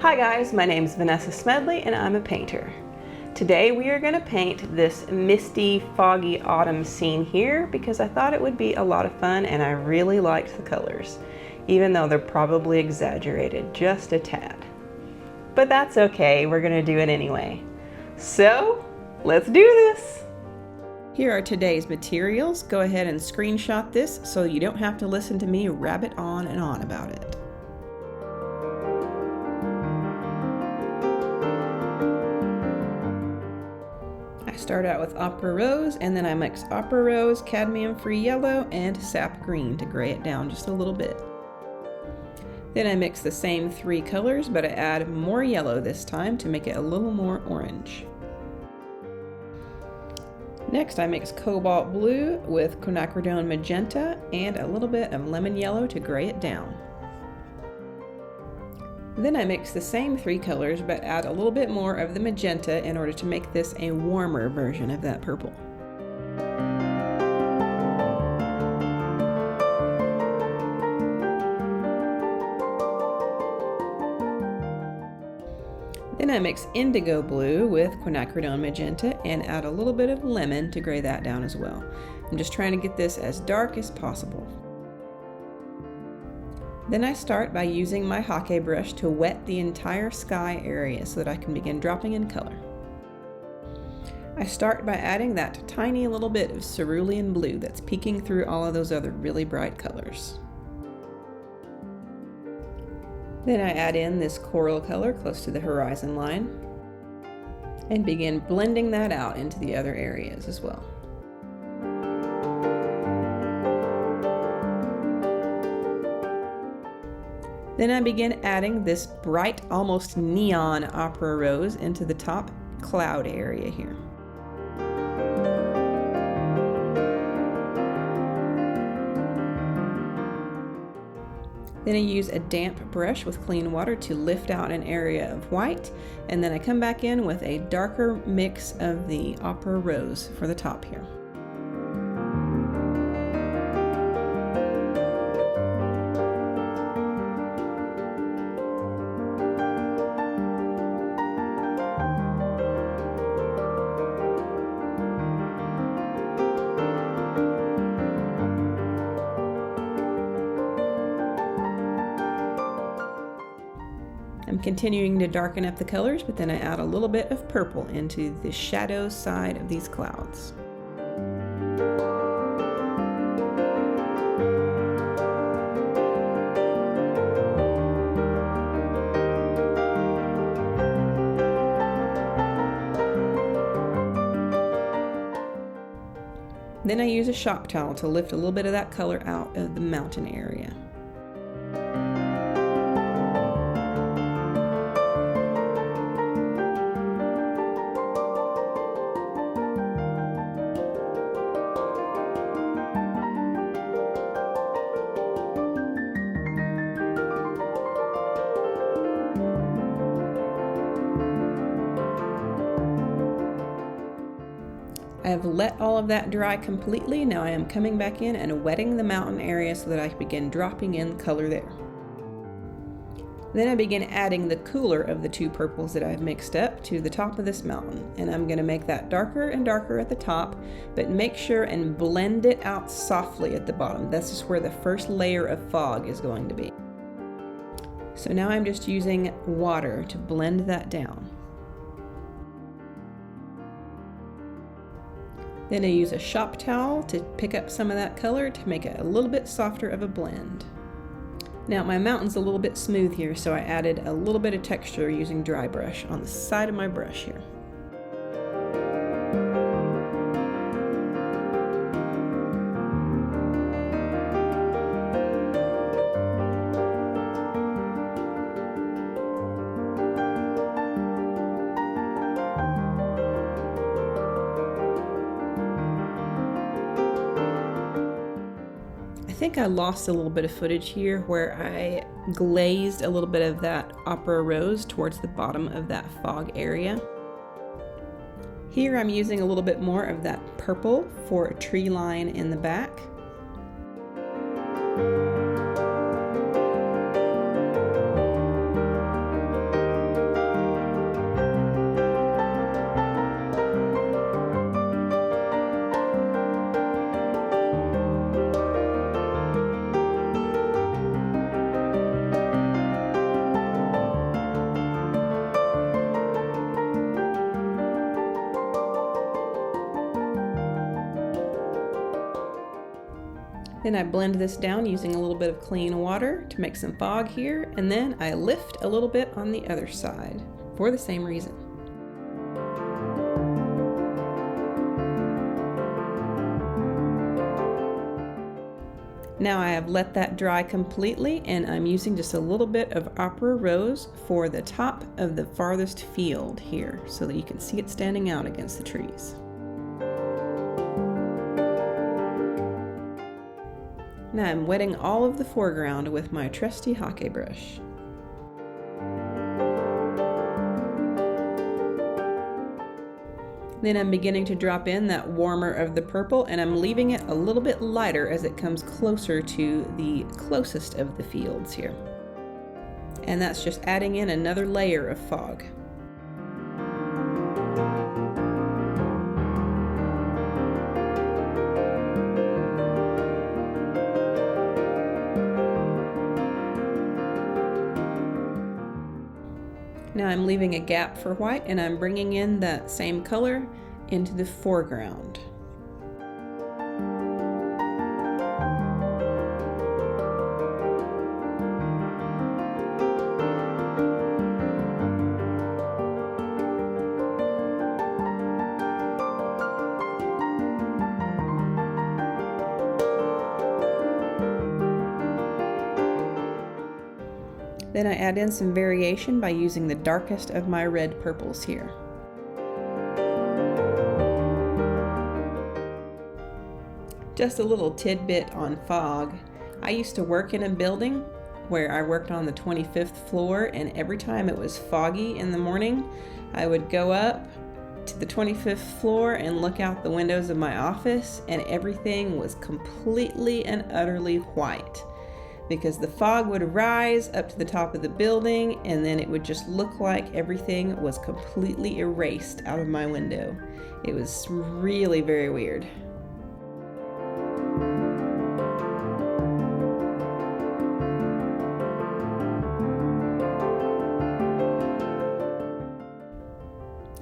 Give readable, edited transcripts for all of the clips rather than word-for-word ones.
Hi guys, my name is Vanessa Smedley and I'm a painter. Today we are going to paint this misty, foggy autumn scene here because I thought it would be a lot of fun and I really liked the colors, even though they're probably exaggerated just a tad. But that's okay, we're going to do it anyway. So, let's do this! Here are today's materials. Go ahead and screenshot this so you don't have to listen to me rabbit on and on about it. I start out with Aqua Rose, and then I mix Aqua Rose, Cadmium Yellow, and Sap Green to gray it down just a little bit. Then I mix the same three colors, but I add more yellow this time to make it a little more orange. Next I mix Cobalt Blue with Quinacridone Magenta and a little bit of lemon yellow to gray it down. Then I mix the same three colors but add a little bit more of the magenta in order to make this a warmer version of that purple. Then I mix Indigo Blue with Quinacridone Magenta and add a little bit of lemon to gray that down as well. I'm just trying to get this as dark as possible. Then I start by using my Hake brush to wet the entire sky area so that I can begin dropping in color. I start by adding that tiny little bit of cerulean blue that's peeking through all of those other really bright colors. Then I add in this coral color close to the horizon line and begin blending that out into the other areas as well. Then I begin adding this bright, almost neon Aqua Rose into the top cloud area here. Then I use a damp brush with clean water to lift out an area of white, and then I come back in with a darker mix of the Aqua Rose for the top here. I'm continuing to darken up the colors, but then I add a little bit of purple into the shadow side of these clouds. Then I use a shop towel to lift a little bit of that color out of the mountain area. I have let all of that dry completely. Now I am coming back in and wetting the mountain area so that I can begin dropping in color there. Then I begin adding the cooler of the two purples that I've mixed up to the top of this mountain. And I'm going to make that darker and darker at the top, but make sure and blend it out softly at the bottom. That's just where the first layer of fog is going to be. So now I'm just using water to blend that down. Then I use a shop towel to pick up some of that color to make it a little bit softer of a blend. Now my mountain's a little bit smooth here, so I added a little bit of texture using dry brush on the side of my brush here. I think I lost a little bit of footage here where I glazed a little bit of that Aqua Rose towards the bottom of that fog area. Here I'm using a little bit more of that purple for a tree line in the back. Then I blend this down using a little bit of clean water to make some fog here, and then I lift a little bit on the other side for the same reason. Now I have let that dry completely, and I'm using just a little bit of Opera Rose for the top of the farthest field here so that you can see it standing out against the trees. Now I'm wetting all of the foreground with my trusty Hake brush. Then I'm beginning to drop in that warmer of the purple, and I'm leaving it a little bit lighter as it comes closer to the closest of the fields here. And that's just adding in another layer of fog. Now I'm leaving a gap for white, and I'm bringing in that same color into the foreground. Then I add in some variation by using the darkest of my red purples here. Just a little tidbit on fog. I used to work in a building where I worked on the 25th floor, and every time it was foggy in the morning, I would go up to the 25th floor and look out the windows of my office, and everything was completely and utterly white. Because the fog would rise up to the top of the building, and then it would just look like everything was completely erased out of my window. It was really very weird.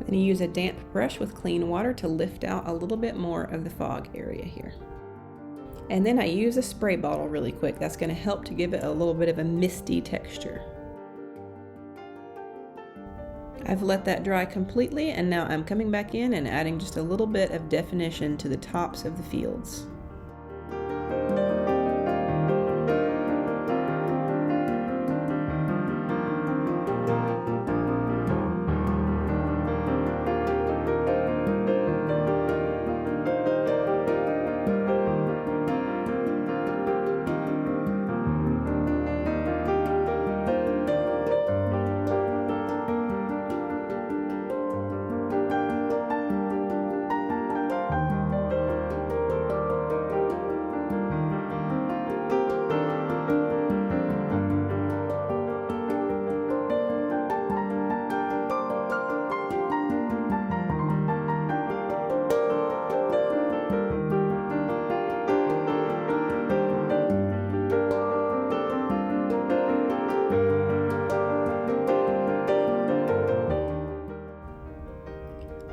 Then you use a damp brush with clean water to lift out a little bit more of the fog area here. And then I use a spray bottle really quick. That's going to help to give it a little bit of a misty texture. I've let that dry completely, and now I'm coming back in and adding just a little bit of definition to the tops of the fields.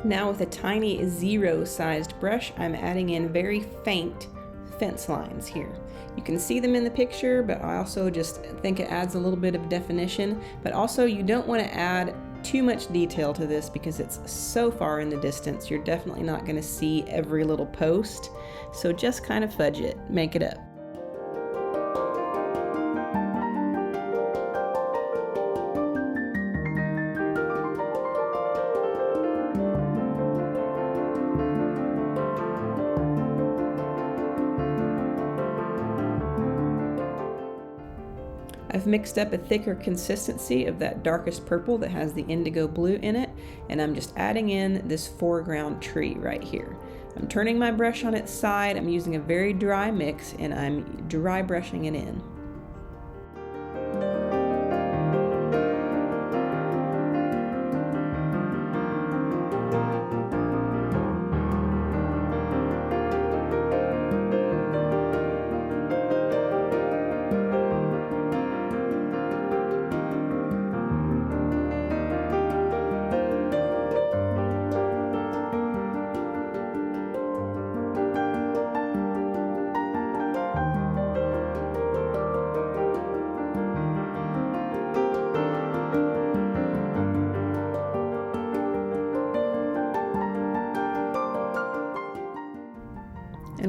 Now with a tiny zero-sized brush, I'm adding in very faint fence lines here. You can see them in the picture, but I also just think it adds a little bit of definition. But also you don't want to add too much detail to this because it's so far in the distance, you're definitely not going to see every little post. So just kind of fudge it, make it up. I've mixed up a thicker consistency of that darkest purple that has the indigo blue in it, and I'm just adding in this foreground tree right here. I'm turning my brush on its side, I'm using a very dry mix, and I'm dry brushing it in.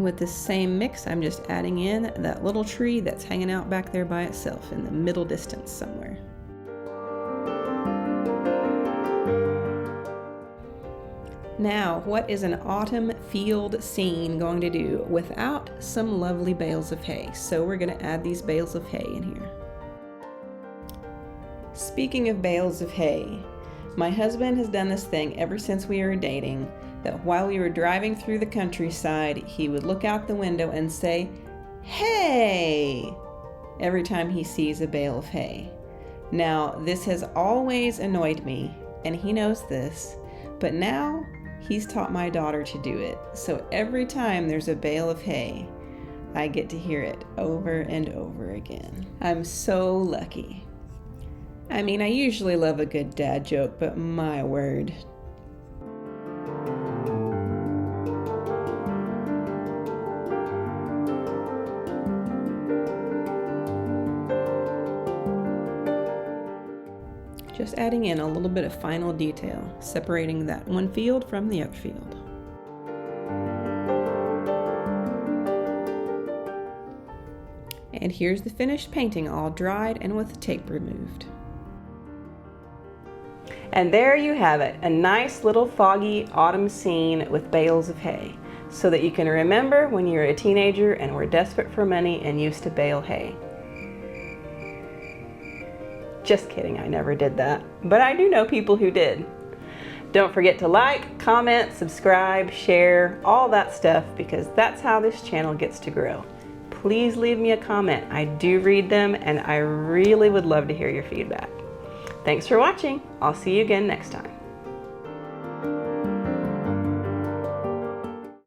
with this same mix, I'm just adding in that little tree that's hanging out back there by itself in the middle distance somewhere. Now, what is an autumn field scene going to do without some lovely bales of hay? So we're going to add these bales of hay in here. Speaking of bales of hay, my husband has done this thing ever since we were dating, that while we were driving through the countryside, he would look out the window and say, "Hey!" every time he sees a bale of hay. Now, this has always annoyed me, and he knows this, but now he's taught my daughter to do it. So every time there's a bale of hay, I get to hear it over and over again. I'm so lucky. I mean, I usually love a good dad joke, but my word. Just adding in a little bit of final detail, separating that one field from the other field. And here's the finished painting, all dried and with the tape removed. And there you have it, a nice little foggy autumn scene with bales of hay, so that you can remember when you were a teenager and were desperate for money and used to bale hay. Just kidding, I never did that, but I do know people who did. Don't forget to like, comment, subscribe, share, all that stuff, because that's how this channel gets to grow. Please leave me a comment. I do read them, and I really would love to hear your feedback. Thanks for watching. I'll see you again next time.